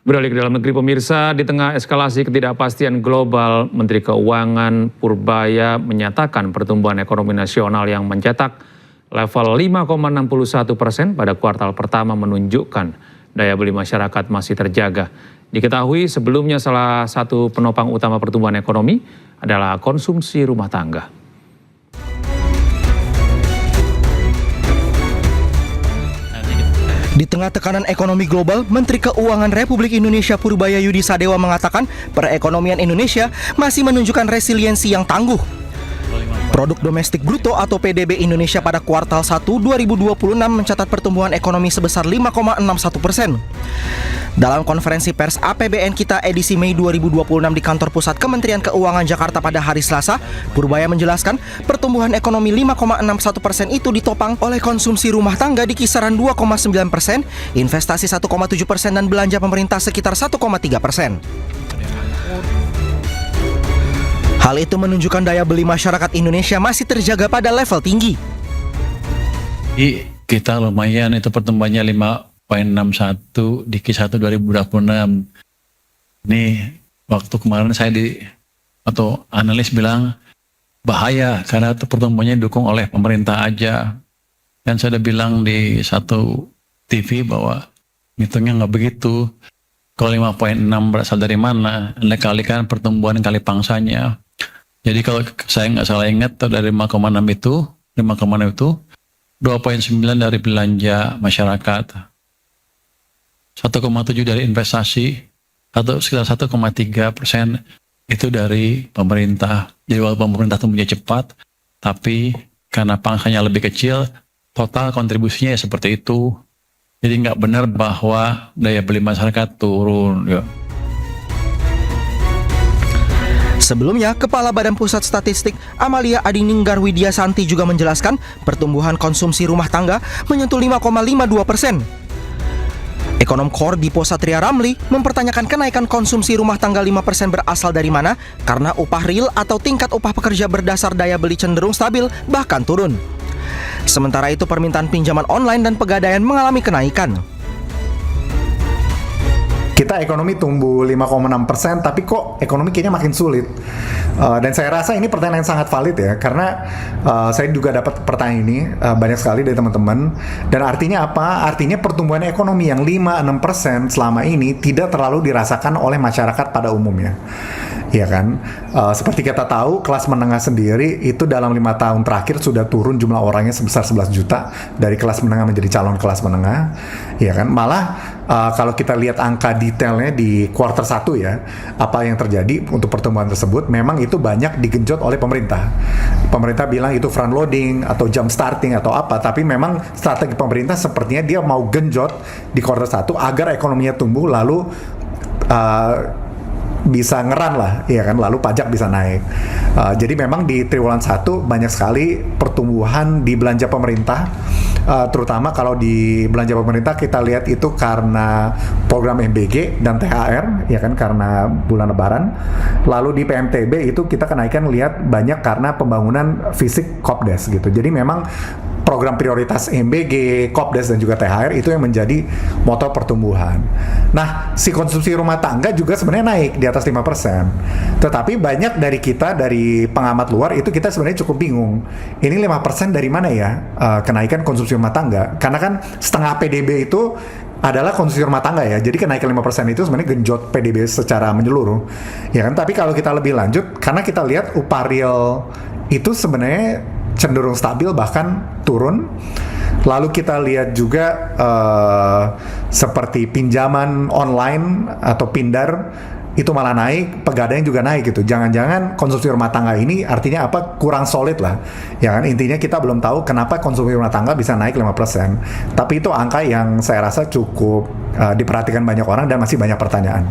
Beralih ke dalam negeri pemirsa, di tengah eskalasi ketidakpastian global, Menteri Keuangan Purbaya menyatakan pertumbuhan ekonomi nasional yang mencetak level 5,61% pada kuartal pertama menunjukkan daya beli masyarakat masih terjaga. Diketahui sebelumnya salah satu penopang utama pertumbuhan ekonomi adalah konsumsi rumah tangga. Di tengah tekanan ekonomi global, Menteri Keuangan Republik Indonesia Purbaya Yudi Sadewa mengatakan perekonomian Indonesia masih menunjukkan resiliensi yang tangguh. Produk domestik bruto atau PDB Indonesia pada kuartal 1 2026 mencatat pertumbuhan ekonomi sebesar 5,61%. Dalam konferensi pers APBN Kita edisi Mei 2026 di kantor pusat Kementerian Keuangan Jakarta pada hari Selasa, Purbaya menjelaskan pertumbuhan ekonomi 5,61% itu ditopang oleh konsumsi rumah tangga di kisaran 2,9%, investasi 1,7% dan belanja pemerintah sekitar 1,3%. Hal itu menunjukkan daya beli masyarakat Indonesia masih terjaga pada level tinggi. Kita lumayan, itu pertumbuhannya 5,61 di Q1 2026. Ini waktu kemarin saya atau analis bilang bahaya karena itu pertumbuhannya didukung oleh pemerintah aja. Dan saya udah bilang di satu TV bahwa hitungnya nggak begitu. Kalau 5,6 berasal dari mana? Anda kalikan pertumbuhan kali pangsanya. Jadi kalau saya nggak salah ingat dari 5,6 itu 2,9 dari belanja masyarakat, 1,7 dari investasi, atau sekitar 1,3% itu dari pemerintah. Jadi walaupun pemerintah tumbuhnya cepat, tapi karena pangsanya lebih kecil, total kontribusinya ya seperti itu. Jadi nggak benar bahwa daya beli masyarakat turun. Ya. Sebelumnya, Kepala Badan Pusat Statistik Amalia Adininggar Widyasanti juga menjelaskan pertumbuhan konsumsi rumah tangga menyentuh 5,52%. Ekonom KOR Dipo Satria Ramli mempertanyakan kenaikan konsumsi rumah tangga 5% berasal dari mana karena upah real atau tingkat upah pekerja berdasar daya beli cenderung stabil bahkan turun. Sementara itu permintaan pinjaman online dan pegadaian mengalami kenaikan. Kita ekonomi tumbuh 5,6%, tapi kok ekonomi kayaknya makin sulit. Dan saya rasa ini pertanyaan yang sangat valid ya, karena saya juga dapat pertanyaan ini banyak sekali dari teman-teman. Dan artinya apa? Artinya pertumbuhan ekonomi yang 5-6% selama ini tidak terlalu dirasakan oleh masyarakat pada umumnya. Ya kan, seperti kita tahu kelas menengah sendiri itu dalam 5 tahun terakhir sudah turun jumlah orangnya sebesar 11 juta dari kelas menengah menjadi calon kelas menengah. Ya kan, malah kalau kita lihat angka detailnya di kuartal 1 ya, apa yang terjadi untuk pertumbuhan tersebut memang itu banyak digenjot oleh pemerintah. Pemerintah bilang itu front loading atau jump starting atau apa, tapi memang strategi pemerintah sepertinya dia mau genjot di kuartal 1 agar ekonominya tumbuh lalu bisa ngeran lah, ya kan, lalu pajak bisa naik. Jadi memang di triwulan 1 banyak sekali pertumbuhan di belanja pemerintah, terutama kalau di belanja pemerintah kita lihat itu karena program MBG dan THR, ya kan, karena bulan Lebaran. Lalu di PMTB itu kita kenaikan lihat banyak karena pembangunan fisik Kopdes gitu. Jadi memang program prioritas MBG, Kopdes dan juga THR itu yang menjadi motor pertumbuhan. Nah, si konsumsi rumah tangga juga sebenarnya naik di atas 5%. Tetapi banyak dari kita, dari pengamat luar itu kita sebenarnya cukup bingung. Ini 5% dari mana ya kenaikan konsumsi rumah tangga? Karena kan setengah PDB itu adalah konsumsi rumah tangga ya. Jadi kenaikan 5% itu sebenarnya genjot PDB secara menyeluruh. Ya kan, tapi kalau kita lebih lanjut, karena kita lihat upah real itu sebenarnya cenderung stabil bahkan turun. Lalu kita lihat juga seperti pinjaman online atau Pindar itu malah naik, pegadaian juga naik gitu. Jangan-jangan konsumsi rumah tangga ini artinya apa? Kurang solid lah. Ya kan, intinya kita belum tahu kenapa konsumsi rumah tangga bisa naik 5%. Tapi itu angka yang saya rasa cukup diperhatikan banyak orang dan masih banyak pertanyaan.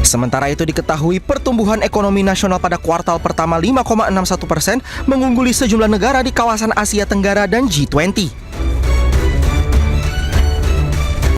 Sementara itu diketahui pertumbuhan ekonomi nasional pada kuartal pertama 5,61% mengungguli sejumlah negara di kawasan Asia Tenggara dan G20.